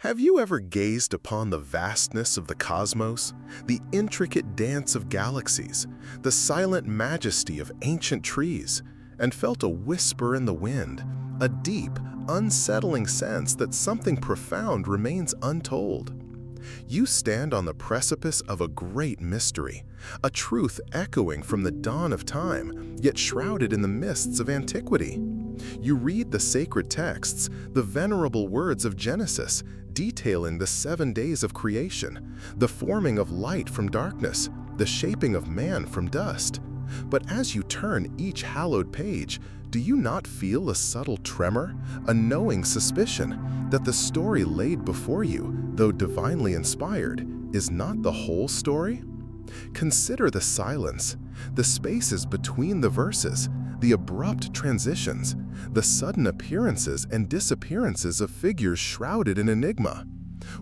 Have you ever gazed upon the vastness of the cosmos, the intricate dance of galaxies, the silent majesty of ancient trees, and felt a whisper in the wind, a deep, unsettling sense that something profound remains untold? You stand on the precipice of a great mystery, a truth echoing from the dawn of time, yet shrouded in the mists of antiquity. You read the sacred texts, the venerable words of Genesis, detailing the 7 days of creation, the forming of light from darkness, the shaping of man from dust. But as you turn each hallowed page, do you not feel a subtle tremor, a knowing suspicion that the story laid before you, though divinely inspired, is not the whole story? Consider the silence, the spaces between the verses, the abrupt transitions, the sudden appearances and disappearances of figures shrouded in enigma.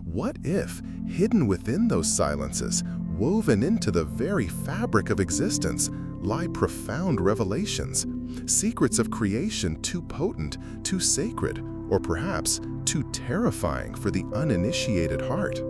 What if, hidden within those silences, woven into the very fabric of existence, lie profound revelations, secrets of creation too potent, too sacred, or perhaps too terrifying for the uninitiated heart?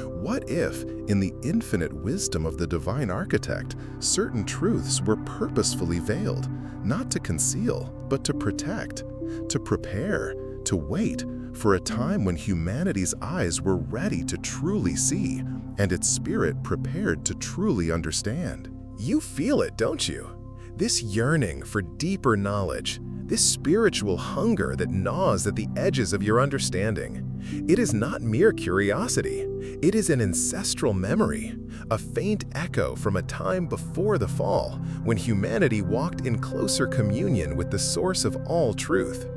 What if, in the infinite wisdom of the divine architect, certain truths were purposefully veiled, not to conceal, but to protect, to prepare, to wait for a time when humanity's eyes were ready to truly see, and its spirit prepared to truly understand? You feel it, don't you? This yearning for deeper knowledge, this spiritual hunger that gnaws at the edges of your understanding. It is not mere curiosity. It is an ancestral memory, a faint echo from a time before the fall, when humanity walked in closer communion with the source of all truth.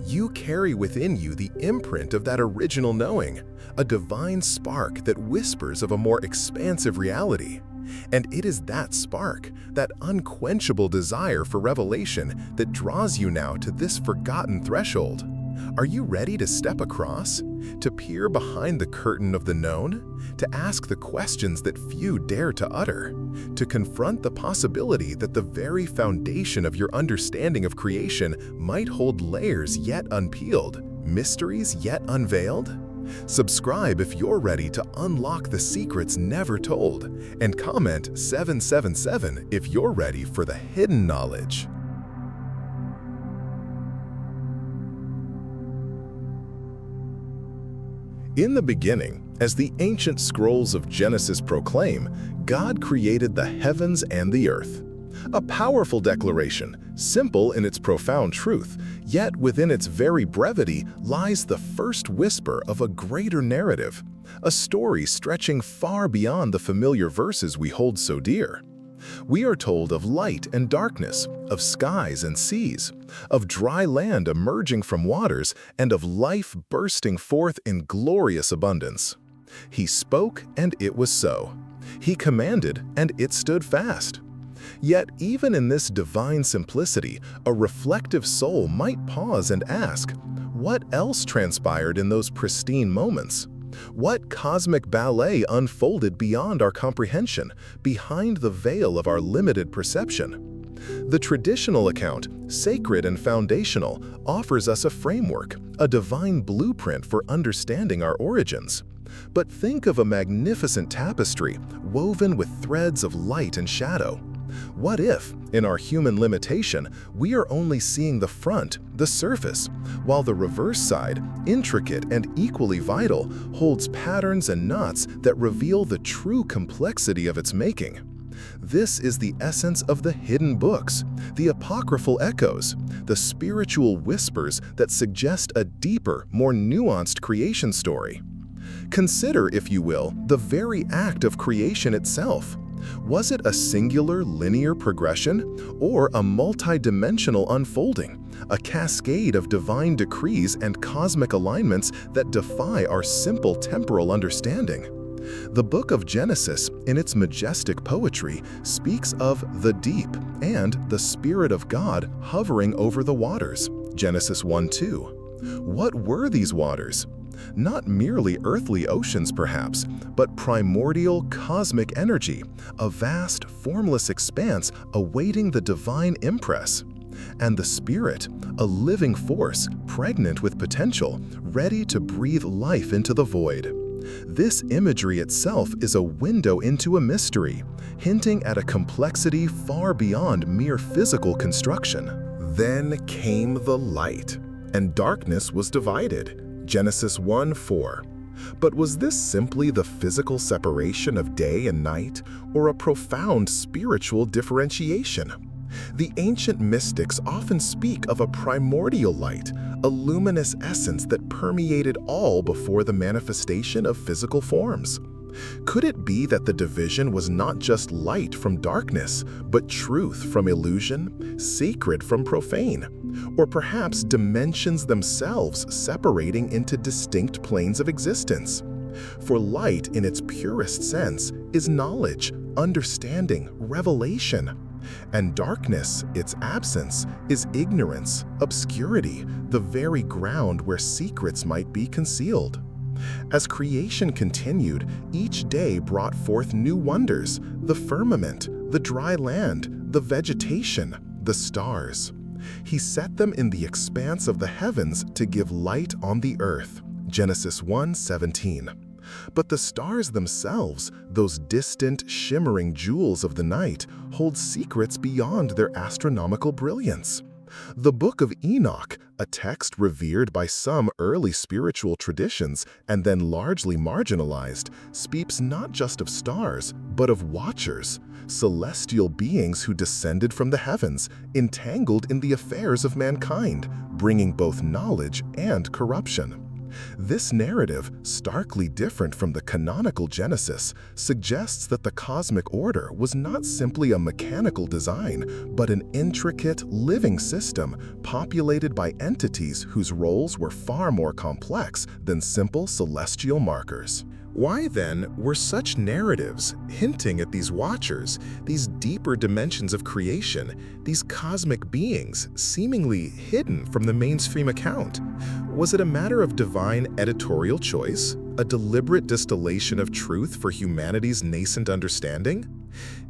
You carry within you the imprint of that original knowing, a divine spark that whispers of a more expansive reality. And it is that spark, that unquenchable desire for revelation, that draws you now to this forgotten threshold. Are you ready to step across? To peer behind the curtain of the known? To ask the questions that few dare to utter? To confront the possibility that the very foundation of your understanding of creation might hold layers yet unpeeled, mysteries yet unveiled? Subscribe if you're ready to unlock the secrets never told, and comment 777 if you're ready for the hidden knowledge. In the beginning, as the ancient scrolls of Genesis proclaim, God created the heavens and the earth. A powerful declaration, simple in its profound truth, yet within its very brevity lies the first whisper of a greater narrative, a story stretching far beyond the familiar verses we hold so dear. We are told of light and darkness, of skies and seas, of dry land emerging from waters, and of life bursting forth in glorious abundance. He spoke, and it was so. He commanded, and it stood fast. Yet even in this divine simplicity, a reflective soul might pause and ask, what else transpired in those pristine moments? What cosmic ballet unfolded beyond our comprehension, behind the veil of our limited perception? The traditional account, sacred and foundational, offers us a framework, a divine blueprint for understanding our origins. But think of a magnificent tapestry woven with threads of light and shadow. What if, in our human limitation, we are only seeing the front, the surface, while the reverse side, intricate and equally vital, holds patterns and knots that reveal the true complexity of its making? This is the essence of the hidden books, the apocryphal echoes, the spiritual whispers that suggest a deeper, more nuanced creation story. Consider, if you will, the very act of creation itself. Was it a singular linear progression, or a multidimensional unfolding, a cascade of divine decrees and cosmic alignments that defy our simple temporal understanding? The Book of Genesis, in its majestic poetry, speaks of the deep and the Spirit of God hovering over the waters. Genesis 1:2. What were these waters? Not merely earthly oceans, perhaps, but primordial cosmic energy, a vast, formless expanse awaiting the divine impress. and the spirit, a living force pregnant with potential, ready to breathe life into the void. This imagery itself is a window into a mystery, hinting at a complexity far beyond mere physical construction. Then came the light, and darkness was divided. Genesis 1:4. But was this simply the physical separation of day and night, or a profound spiritual differentiation? The ancient mystics often speak of a primordial light, a luminous essence that permeated all before the manifestation of physical forms. Could it be that the division was not just light from darkness, but truth from illusion, sacred from profane, or perhaps dimensions themselves separating into distinct planes of existence? For light, in its purest sense, is knowledge, understanding, revelation. And darkness, its absence, is ignorance, obscurity, the very ground where secrets might be concealed. As creation continued, each day brought forth new wonders: the firmament, the dry land, the vegetation, the stars. He set them in the expanse of the heavens to give light on the earth. Genesis 1:17. But the stars themselves, those distant, shimmering jewels of the night, hold secrets beyond their astronomical brilliance. The Book of Enoch, a text revered by some early spiritual traditions and then largely marginalized, speaks not just of stars, but of watchers, celestial beings who descended from the heavens, entangled in the affairs of mankind, bringing both knowledge and corruption. This narrative, starkly different from the canonical Genesis, suggests that the cosmic order was not simply a mechanical design, but an intricate, living system populated by entities whose roles were far more complex than simple celestial markers. Why then were such narratives hinting at these watchers, these deeper dimensions of creation, these cosmic beings seemingly hidden from the mainstream account? Was it a matter of divine editorial choice, a deliberate distillation of truth for humanity's nascent understanding?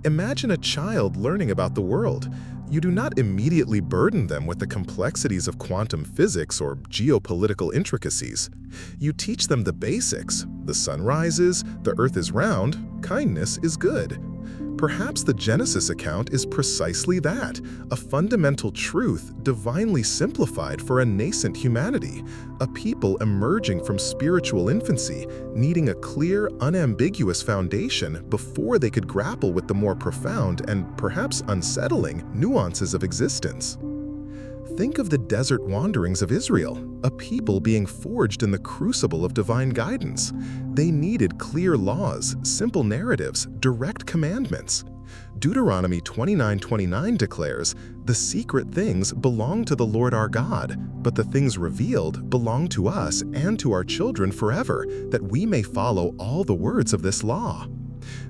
Imagine a child learning about the world. You do not immediately burden them with the complexities of quantum physics or geopolitical intricacies. You teach them the basics. The sun rises, the earth is round, kindness is good. Perhaps the Genesis account is precisely that, a fundamental truth divinely simplified for a nascent humanity, a people emerging from spiritual infancy, needing a clear, unambiguous foundation before they could grapple with the more profound and perhaps unsettling nuances of existence. Think of the desert wanderings of Israel, a people being forged in the crucible of divine guidance. They needed clear laws, simple narratives, direct commandments. Deuteronomy 29:29 declares, "The secret things belong to the Lord our God, but the things revealed belong to us and to our children forever, that we may follow all the words of this law."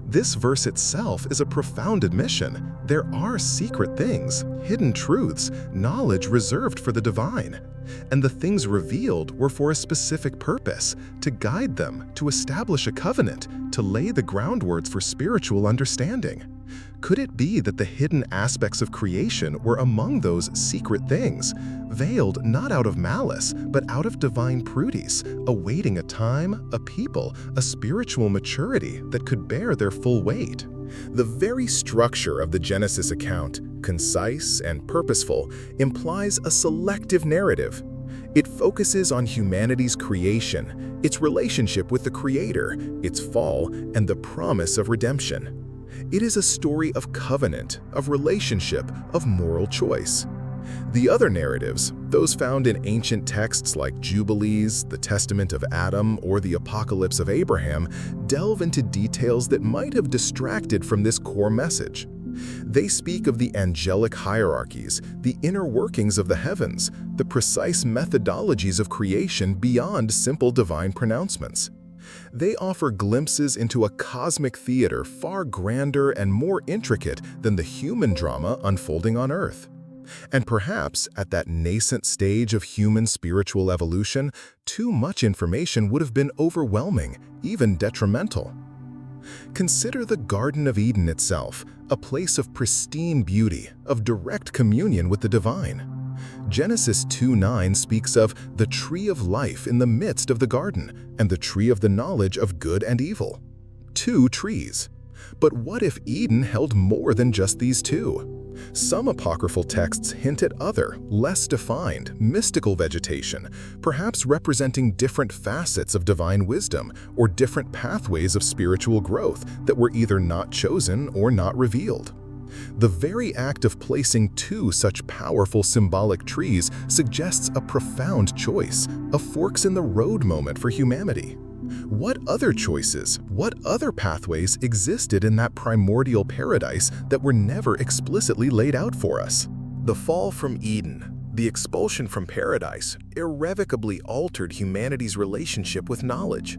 This verse itself is a profound admission. There are secret things, hidden truths, knowledge reserved for the divine. And the things revealed were for a specific purpose, to guide them, to establish a covenant, to lay the groundwork for spiritual understanding. Could it be that the hidden aspects of creation were among those secret things, veiled not out of malice, but out of divine prudence, awaiting a time, a people, a spiritual maturity that could bear their full weight? The very structure of the Genesis account, concise and purposeful, implies a selective narrative. It focuses on humanity's creation, its relationship with the Creator, its fall, and the promise of redemption. It is a story of covenant, of relationship, of moral choice. The other narratives, those found in ancient texts like Jubilees, the Testament of Adam, or the Apocalypse of Abraham, delve into details that might have distracted from this core message. They speak of the angelic hierarchies, the inner workings of the heavens, the precise methodologies of creation beyond simple divine pronouncements. They offer glimpses into a cosmic theater far grander and more intricate than the human drama unfolding on Earth. And perhaps, at that nascent stage of human spiritual evolution, too much information would have been overwhelming, even detrimental. Consider the Garden of Eden itself, a place of pristine beauty, of direct communion with the divine. Genesis 2:9 speaks of the tree of life in the midst of the garden and the tree of the knowledge of good and evil. 2 trees. But what if Eden held more than just these 2? Some apocryphal texts hint at other, less defined, mystical vegetation, perhaps representing different facets of divine wisdom or different pathways of spiritual growth that were either not chosen or not revealed. The very act of placing 2 such powerful symbolic trees suggests a profound choice, a forks-in-the-road moment for humanity. What other choices, what other pathways existed in that primordial paradise that were never explicitly laid out for us? The fall from Eden, the expulsion from paradise, irrevocably altered humanity's relationship with knowledge.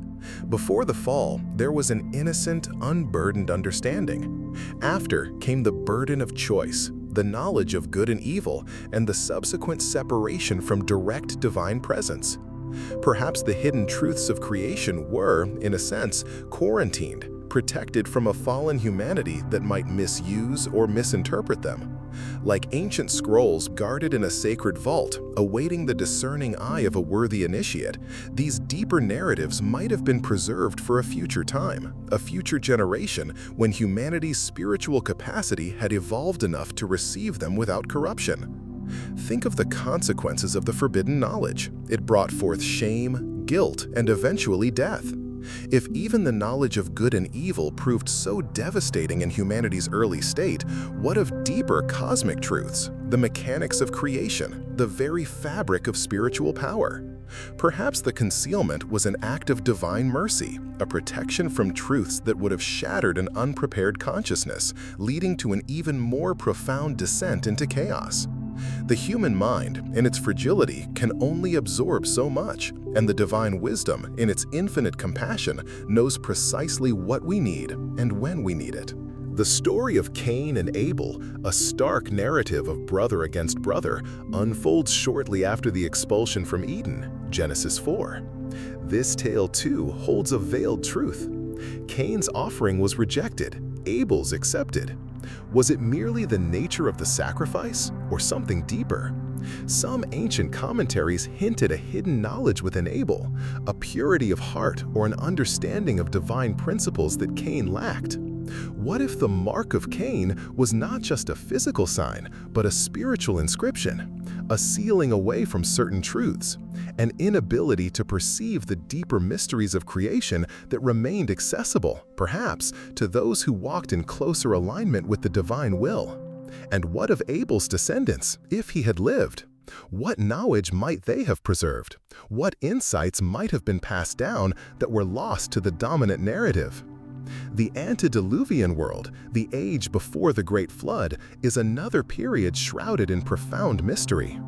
Before the fall, there was an innocent, unburdened understanding. After came the burden of choice, the knowledge of good and evil, and the subsequent separation from direct divine presence. Perhaps the hidden truths of creation were, in a sense, quarantined, protected from a fallen humanity that might misuse or misinterpret them. Like ancient scrolls guarded in a sacred vault, awaiting the discerning eye of a worthy initiate, these deeper narratives might have been preserved for a future time, a future generation when humanity's spiritual capacity had evolved enough to receive them without corruption. Think of the consequences of the forbidden knowledge. It brought forth shame, guilt, and eventually death. If even the knowledge of good and evil proved so devastating in humanity's early state, what of deeper cosmic truths, the mechanics of creation, the very fabric of spiritual power? Perhaps the concealment was an act of divine mercy, a protection from truths that would have shattered an unprepared consciousness, leading to an even more profound descent into chaos. The human mind, in its fragility, can only absorb so much, and the divine wisdom, in its infinite compassion, knows precisely what we need and when we need it. The story of Cain and Abel, a stark narrative of brother against brother, unfolds shortly after the expulsion from Eden, Genesis 4. This tale, too, holds a veiled truth. Cain's offering was rejected, Abel's accepted. Was it merely the nature of the sacrifice, or something deeper? Some ancient commentaries hint at a hidden knowledge within Abel, a purity of heart or an understanding of divine principles that Cain lacked. What if the mark of Cain was not just a physical sign, but a spiritual inscription, a sealing away from certain truths, an inability to perceive the deeper mysteries of creation that remained accessible, perhaps, to those who walked in closer alignment with the divine will? And what of Abel's descendants, if he had lived? What knowledge might they have preserved? What insights might have been passed down that were lost to the dominant narrative? The antediluvian world, the age before the Great Flood, is another period shrouded in profound mystery.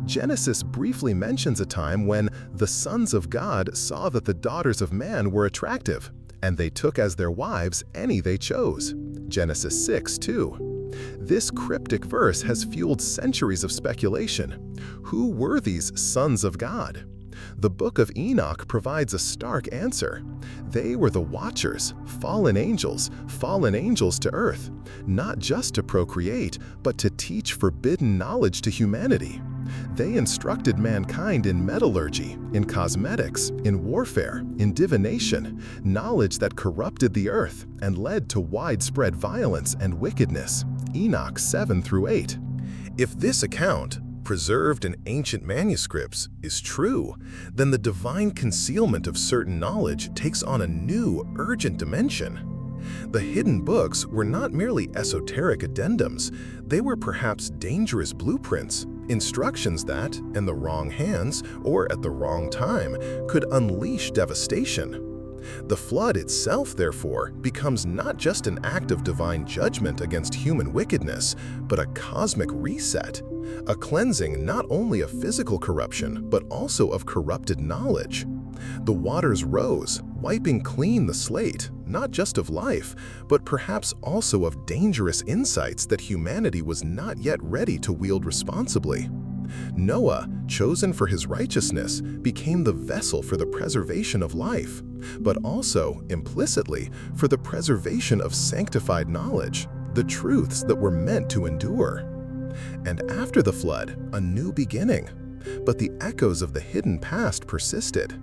Genesis briefly mentions a time when the sons of God saw that the daughters of man were attractive, and they took as their wives any they chose. Genesis 6:2. This cryptic verse has fueled centuries of speculation. Who were these sons of God? The Book of Enoch provides a stark answer. They were the watchers, fallen angels to earth, not just to procreate, but to teach forbidden knowledge to humanity. They instructed mankind in metallurgy, in cosmetics, in warfare, in divination, knowledge that corrupted the earth and led to widespread violence and wickedness. Enoch 7-8. If this account, preserved in ancient manuscripts, is true, then the divine concealment of certain knowledge takes on a new, urgent dimension. The hidden books were not merely esoteric addendums, they were perhaps dangerous blueprints, instructions that, in the wrong hands or at the wrong time, could unleash devastation. The flood itself, therefore, becomes not just an act of divine judgment against human wickedness, but a cosmic reset, a cleansing not only of physical corruption, but also of corrupted knowledge. The waters rose, wiping clean the slate, not just of life, but perhaps also of dangerous insights that humanity was not yet ready to wield responsibly. Noah, chosen for his righteousness, became the vessel for the preservation of life, but also, implicitly, for the preservation of sanctified knowledge, the truths that were meant to endure. And after the flood, a new beginning. But the echoes of the hidden past persisted.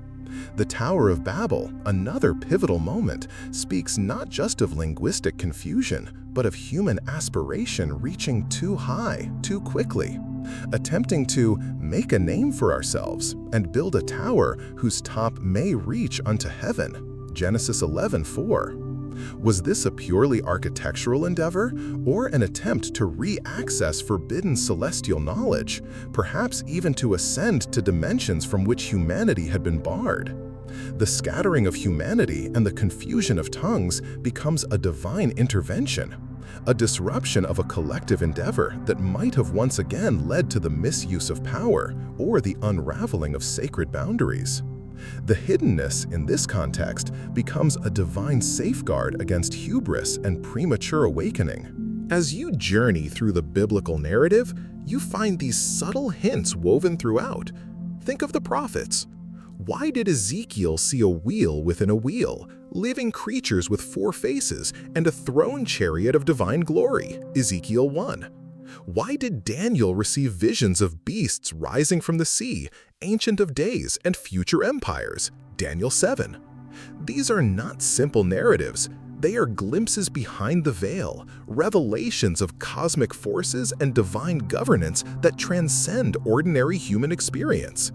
The Tower of Babel, another pivotal moment, speaks not just of linguistic confusion, but of human aspiration reaching too high, too quickly, attempting to make a name for ourselves and build a tower whose top may reach unto heaven. Genesis 11:4. Was this a purely architectural endeavor, or an attempt to re-access forbidden celestial knowledge, perhaps even to ascend to dimensions from which humanity had been barred? The scattering of humanity and the confusion of tongues becomes a divine intervention, a disruption of a collective endeavor that might have once again led to the misuse of power or the unraveling of sacred boundaries. The hiddenness in this context becomes a divine safeguard against hubris and premature awakening. As you journey through the biblical narrative, you find these subtle hints woven throughout. Think of the prophets. Why did Ezekiel see a wheel within a wheel, living creatures with 4 faces, and a throne chariot of divine glory? Ezekiel 1. Why did Daniel receive visions of beasts rising from the sea, ancient of days, and future empires? Daniel 7. These are not simple narratives. They are glimpses behind the veil, revelations of cosmic forces and divine governance that transcend ordinary human experience.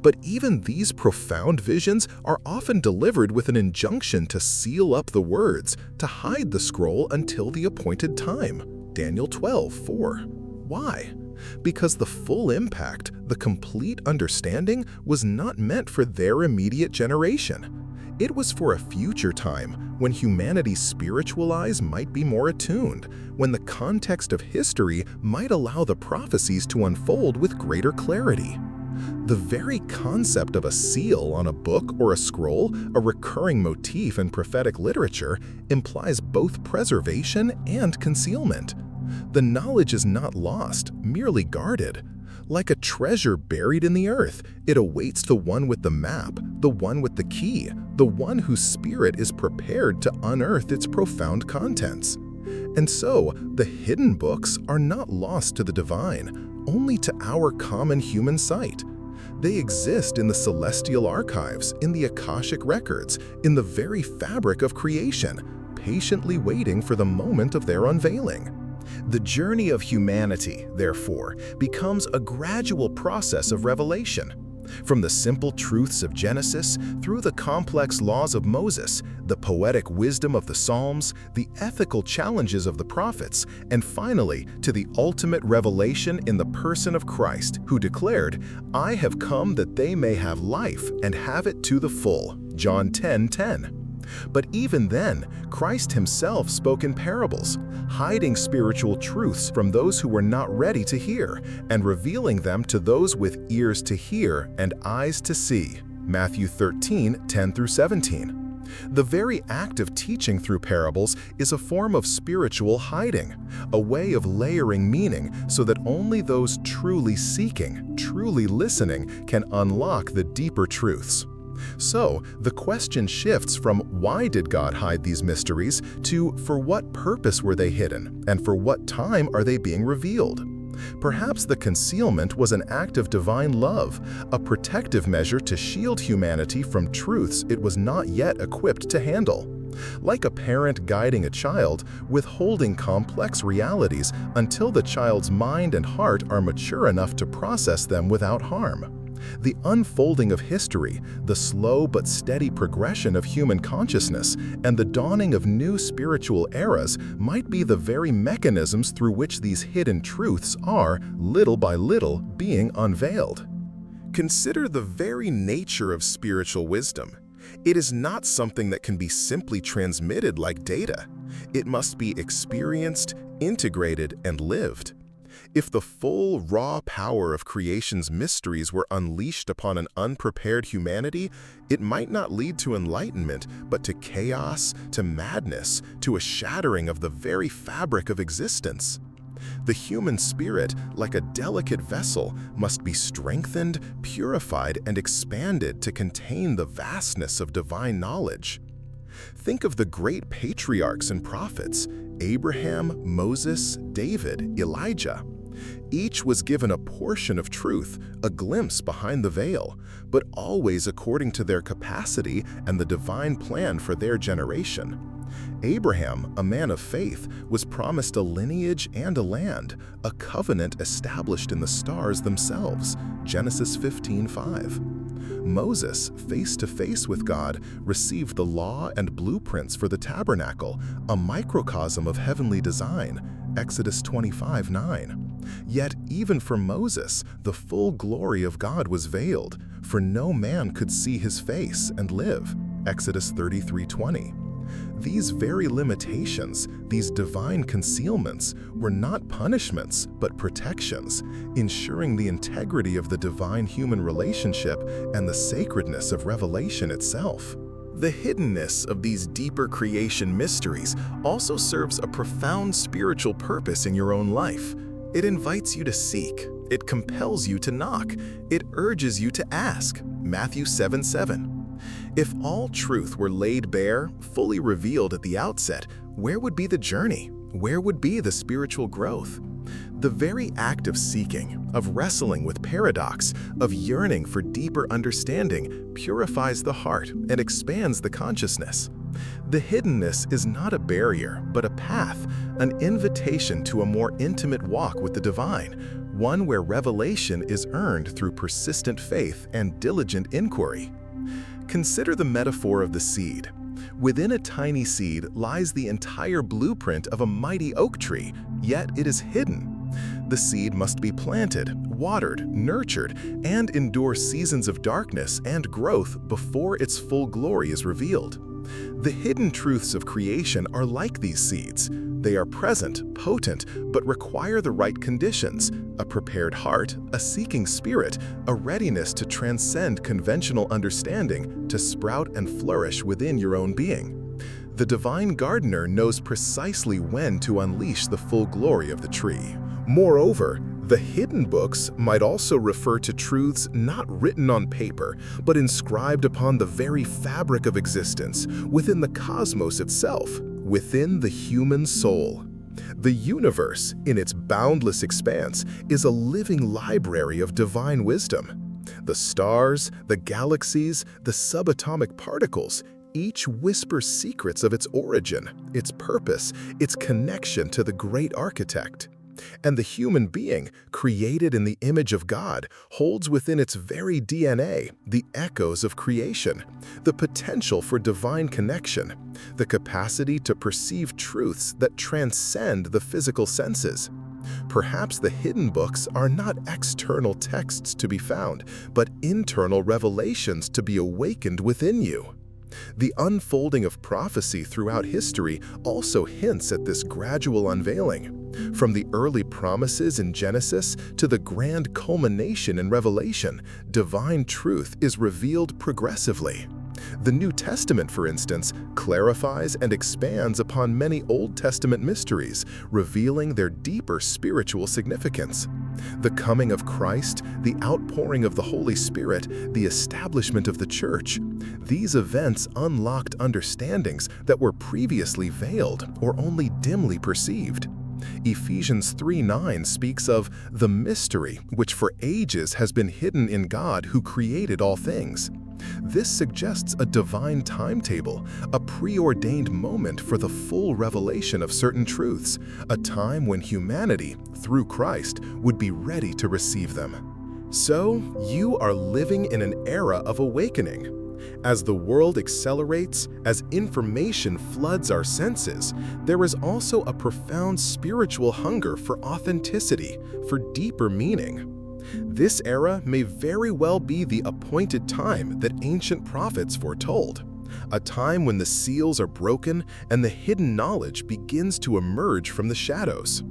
But even these profound visions are often delivered with an injunction to seal up the words, to hide the scroll until the appointed time. Daniel 12:4. Why? Because the full impact, the complete understanding, was not meant for their immediate generation. It was for a future time when humanity's spiritual eyes might be more attuned, when the context of history might allow the prophecies to unfold with greater clarity. The very concept of a seal on a book or a scroll, a recurring motif in prophetic literature, implies both preservation and concealment. The knowledge is not lost, merely guarded. Like a treasure buried in the earth, it awaits the one with the map, the one with the key, the one whose spirit is prepared to unearth its profound contents. And so, the hidden books are not lost to the divine, only to our common human sight. They exist in the celestial archives, in the Akashic records, in the very fabric of creation, patiently waiting for the moment of their unveiling. The journey of humanity, therefore, becomes a gradual process of revelation. From the simple truths of Genesis, through the complex laws of Moses, the poetic wisdom of the Psalms, the ethical challenges of the prophets, and finally to the ultimate revelation in the person of Christ, who declared, "I have come that they may have life and have it to the full." John 10:10. But even then, Christ himself spoke in parables, hiding spiritual truths from those who were not ready to hear, and revealing them to those with ears to hear and eyes to see. Matthew 13:10-17. The very act of teaching through parables is a form of spiritual hiding, a way of layering meaning so that only those truly seeking, truly listening can unlock the deeper truths. So, the question shifts from why did God hide these mysteries to for what purpose were they hidden and for what time are they being revealed? Perhaps the concealment was an act of divine love, a protective measure to shield humanity from truths it was not yet equipped to handle. Like a parent guiding a child, withholding complex realities until the child's mind and heart are mature enough to process them without harm. The unfolding of history, the slow but steady progression of human consciousness, and the dawning of new spiritual eras might be the very mechanisms through which these hidden truths are, little by little, being unveiled. Consider the very nature of spiritual wisdom. It is not something that can be simply transmitted like data. It must be experienced, integrated, and lived. If the full, raw power of creation's mysteries were unleashed upon an unprepared humanity, it might not lead to enlightenment, but to chaos, to madness, to a shattering of the very fabric of existence. The human spirit, like a delicate vessel, must be strengthened, purified, and expanded to contain the vastness of divine knowledge. Think of the great patriarchs and prophets: Abraham, Moses, David, Elijah. Each was given a portion of truth, a glimpse behind the veil, but always according to their capacity and the divine plan for their generation. Abraham, a man of faith, was promised a lineage and a land, a covenant established in the stars themselves, Genesis 15:5. Moses, face to face with God, received the law and blueprints for the tabernacle, a microcosm of heavenly design, Exodus 25:9. Yet even for Moses, the full glory of God was veiled, for no man could see his face and live, Exodus 33:20. These very limitations, these divine concealments, were not punishments but protections, ensuring the integrity of the divine-human relationship and the sacredness of revelation itself. The hiddenness of these deeper creation mysteries also serves a profound spiritual purpose in your own life. It invites you to seek, it compels you to knock, it urges you to ask, Matthew 7:7. If all truth were laid bare, fully revealed at the outset, where would be the journey? Where would be the spiritual growth? The very act of seeking, of wrestling with paradox, of yearning for deeper understanding, purifies the heart and expands the consciousness. The hiddenness is not a barrier, but a path, an invitation to a more intimate walk with the divine, one where revelation is earned through persistent faith and diligent inquiry. Consider the metaphor of the seed. Within a tiny seed lies the entire blueprint of a mighty oak tree, yet it is hidden. The seed must be planted, watered, nurtured, and endure seasons of darkness and growth before its full glory is revealed. The hidden truths of creation are like these seeds. They are present, potent, but require the right conditions: a prepared heart, a seeking spirit, a readiness to transcend conventional understanding, to sprout and flourish within your own being. The divine gardener knows precisely when to unleash the full glory of the tree. Moreover, the hidden books might also refer to truths not written on paper, but inscribed upon the very fabric of existence, within the cosmos itself, within the human soul. The universe, in its boundless expanse, is a living library of divine wisdom. The stars, the galaxies, the subatomic particles, each whispers secrets of its origin, its purpose, its connection to the great architect. And the human being, created in the image of God, holds within its very DNA the echoes of creation, the potential for divine connection, the capacity to perceive truths that transcend the physical senses. Perhaps the hidden books are not external texts to be found, but internal revelations to be awakened within you. The unfolding of prophecy throughout history also hints at this gradual unveiling. From the early promises in Genesis to the grand culmination in Revelation, divine truth is revealed progressively. The New Testament, for instance, clarifies and expands upon many Old Testament mysteries, revealing their deeper spiritual significance. The coming of Christ, the outpouring of the Holy Spirit, the establishment of the Church, these events unlocked understandings that were previously veiled or only dimly perceived. Ephesians 3:9 speaks of the mystery which for ages has been hidden in God who created all things. This suggests a divine timetable, a preordained moment for the full revelation of certain truths, a time when humanity, through Christ, would be ready to receive them. So, you are living in an era of awakening. As the world accelerates, as information floods our senses, there is also a profound spiritual hunger for authenticity, for deeper meaning. This era may very well be the appointed time that ancient prophets foretold, a time when the seals are broken and the hidden knowledge begins to emerge from the shadows.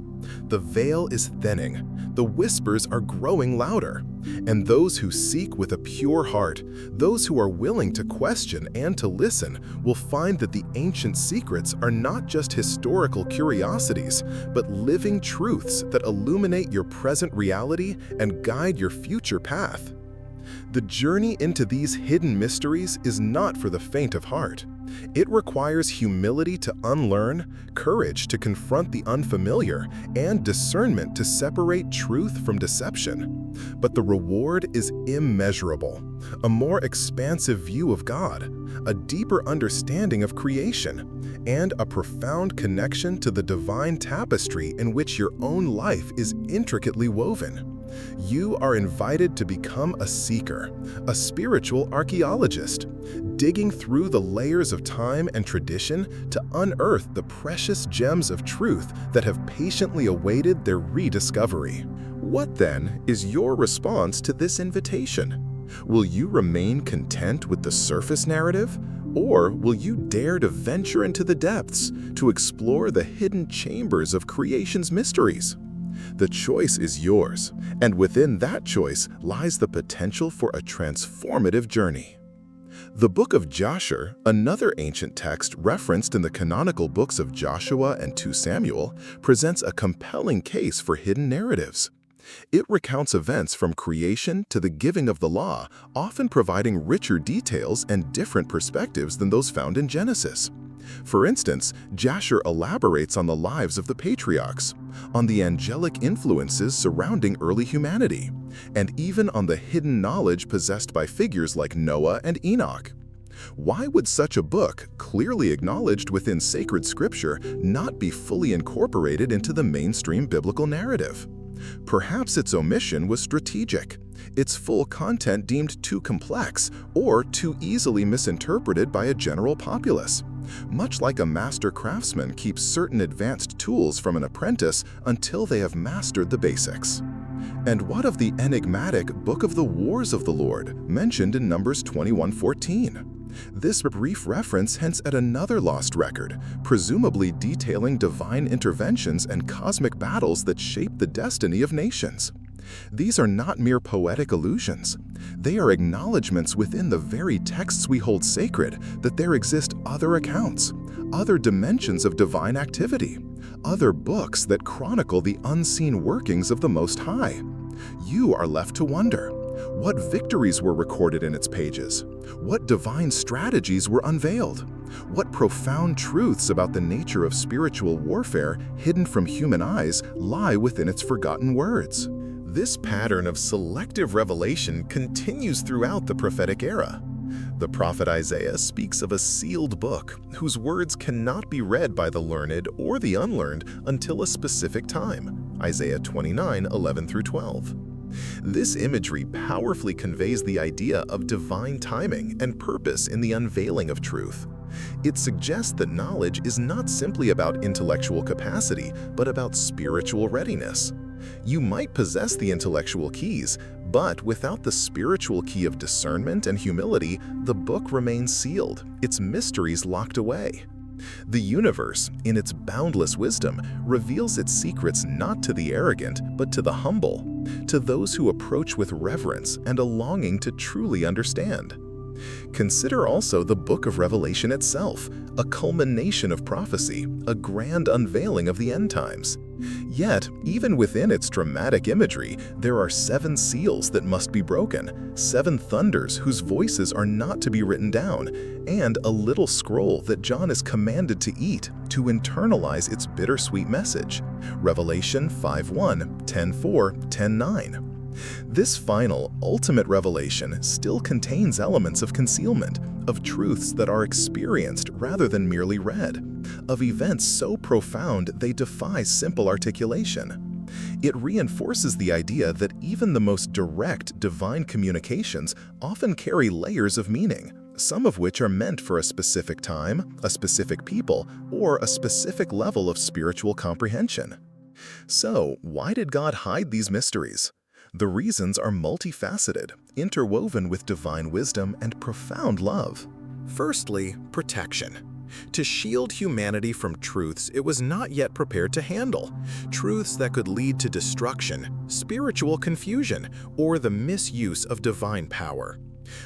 The veil is thinning, the whispers are growing louder, And those who seek with a pure heart, those who are willing to question and to listen, will find that the ancient secrets are not just historical curiosities, but living truths that illuminate your present reality and guide your future path. The journey into these hidden mysteries is not for the faint of heart. It requires humility to unlearn, courage to confront the unfamiliar, and discernment to separate truth from deception. But the reward is immeasurable: a more expansive view of God, a deeper understanding of creation, and a profound connection to the divine tapestry in which your own life is intricately woven. You are invited to become a seeker, a spiritual archaeologist, digging through the layers of time and tradition to unearth the precious gems of truth that have patiently awaited their rediscovery. What then is your response to this invitation? Will you remain content with the surface narrative, or will you dare to venture into the depths to explore the hidden chambers of creation's mysteries? The choice is yours, and within that choice lies the potential for a transformative journey. The Book of Jasher, another ancient text referenced in the canonical books of Joshua and 2 Samuel, presents a compelling case for hidden narratives. It recounts events from creation to the giving of the law, often providing richer details and different perspectives than those found in Genesis. For instance, Jasher elaborates on the lives of the patriarchs, on the angelic influences surrounding early humanity, and even on the hidden knowledge possessed by figures like Noah and Enoch. Why would such a book, clearly acknowledged within sacred scripture, not be fully incorporated into the mainstream biblical narrative? Perhaps its omission was strategic, its full content deemed too complex or too easily misinterpreted by a general populace. Much like a master craftsman keeps certain advanced tools from an apprentice until they have mastered the basics. And what of the enigmatic Book of the Wars of the Lord, mentioned in Numbers 21:14? This brief reference hints at another lost record, presumably detailing divine interventions and cosmic battles that shape the destiny of nations. These are not mere poetic allusions. They are acknowledgments within the very texts we hold sacred that there exist other accounts, other dimensions of divine activity, other books that chronicle the unseen workings of the Most High. You are left to wonder: what victories were recorded in its pages? What divine strategies were unveiled? What profound truths about the nature of spiritual warfare, hidden from human eyes, lie within its forgotten words? This pattern of selective revelation continues throughout the prophetic era. The prophet Isaiah speaks of a sealed book whose words cannot be read by the learned or the unlearned until a specific time, Isaiah 29:11-12. This imagery powerfully conveys the idea of divine timing and purpose in the unveiling of truth. It suggests that knowledge is not simply about intellectual capacity, but about spiritual readiness. You might possess the intellectual keys, but without the spiritual key of discernment and humility, the book remains sealed, its mysteries locked away. The universe, in its boundless wisdom, reveals its secrets not to the arrogant, but to the humble, to those who approach with reverence and a longing to truly understand. Consider also the Book of Revelation itself, a culmination of prophecy, a grand unveiling of the end times. Yet, even within its dramatic imagery, there are 7 seals that must be broken, 7 thunders whose voices are not to be written down, and a little scroll that John is commanded to eat to internalize its bittersweet message. Revelation 5:1, 10:4, 10:9. This final, ultimate revelation still contains elements of concealment, of truths that are experienced rather than merely read, of events so profound they defy simple articulation. It reinforces the idea that even the most direct divine communications often carry layers of meaning, some of which are meant for a specific time, a specific people, or a specific level of spiritual comprehension. So, why did God hide these mysteries? The reasons are multifaceted, interwoven with divine wisdom and profound love. Firstly, protection. to shield humanity from truths it was not yet prepared to handle, truths that could lead to destruction, spiritual confusion, or the misuse of divine power.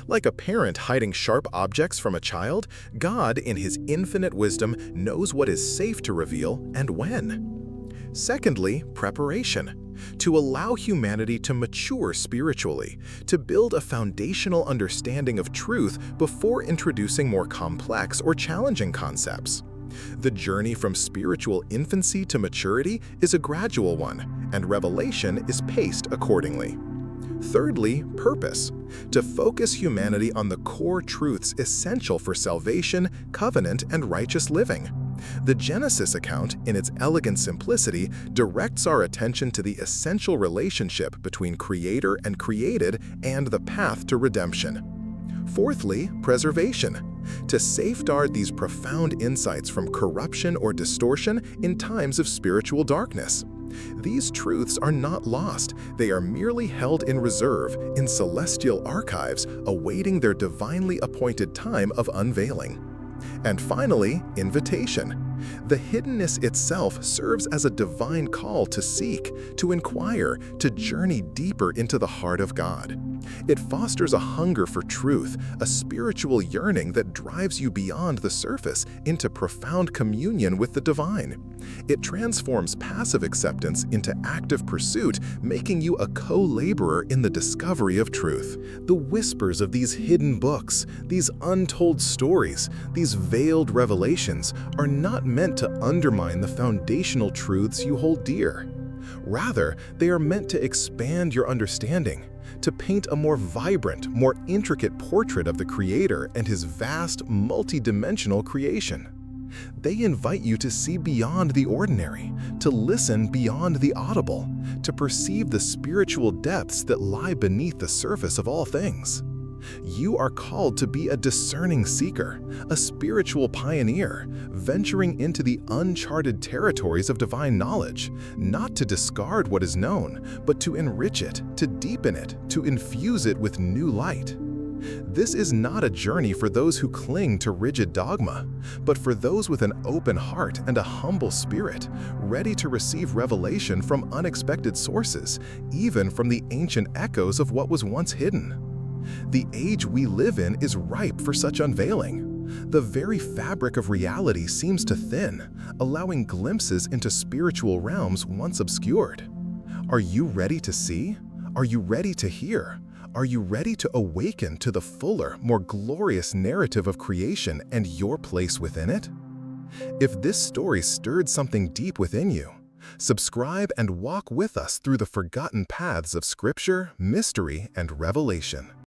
Like a parent hiding sharp objects from a child, God, in His infinite wisdom, knows what is safe to reveal and when. Secondly, preparation. To allow humanity to mature spiritually, to build a foundational understanding of truth before introducing more complex or challenging concepts. The journey from spiritual infancy to maturity is a gradual one, and revelation is paced accordingly. Thirdly, purpose. To focus humanity on the core truths essential for salvation, covenant, and righteous living. The Genesis account, in its elegant simplicity, directs our attention to the essential relationship between Creator and created and the path to redemption. Fourthly, preservation. To safeguard these profound insights from corruption or distortion in times of spiritual darkness. These truths are not lost, they are merely held in reserve in celestial archives awaiting their divinely appointed time of unveiling. And finally, invitation. The hiddenness itself serves as a divine call to seek, to inquire, to journey deeper into the heart of God. It fosters a hunger for truth, a spiritual yearning that drives you beyond the surface into profound communion with the divine. It transforms passive acceptance into active pursuit, making you a co-laborer in the discovery of truth. The whispers of these hidden books, these untold stories, these veiled revelations are not meant to undermine the foundational truths you hold dear. Rather, they are meant to expand your understanding, to paint a more vibrant, more intricate portrait of the Creator and His vast, multi-dimensional creation. They invite you to see beyond the ordinary, to listen beyond the audible, to perceive the spiritual depths that lie beneath the surface of all things. You are called to be a discerning seeker, a spiritual pioneer, venturing into the uncharted territories of divine knowledge, not to discard what is known, but to enrich it, to deepen it, to infuse it with new light. This is not a journey for those who cling to rigid dogma, but for those with an open heart and a humble spirit, ready to receive revelation from unexpected sources, even from the ancient echoes of what was once hidden. The age we live in is ripe for such unveiling. The very fabric of reality seems to thin, allowing glimpses into spiritual realms once obscured. Are you ready to see? Are you ready to hear? Are you ready to awaken to the fuller, more glorious narrative of creation and your place within it? If this story stirred something deep within you, subscribe and walk with us through the forgotten paths of Scripture, mystery, and revelation.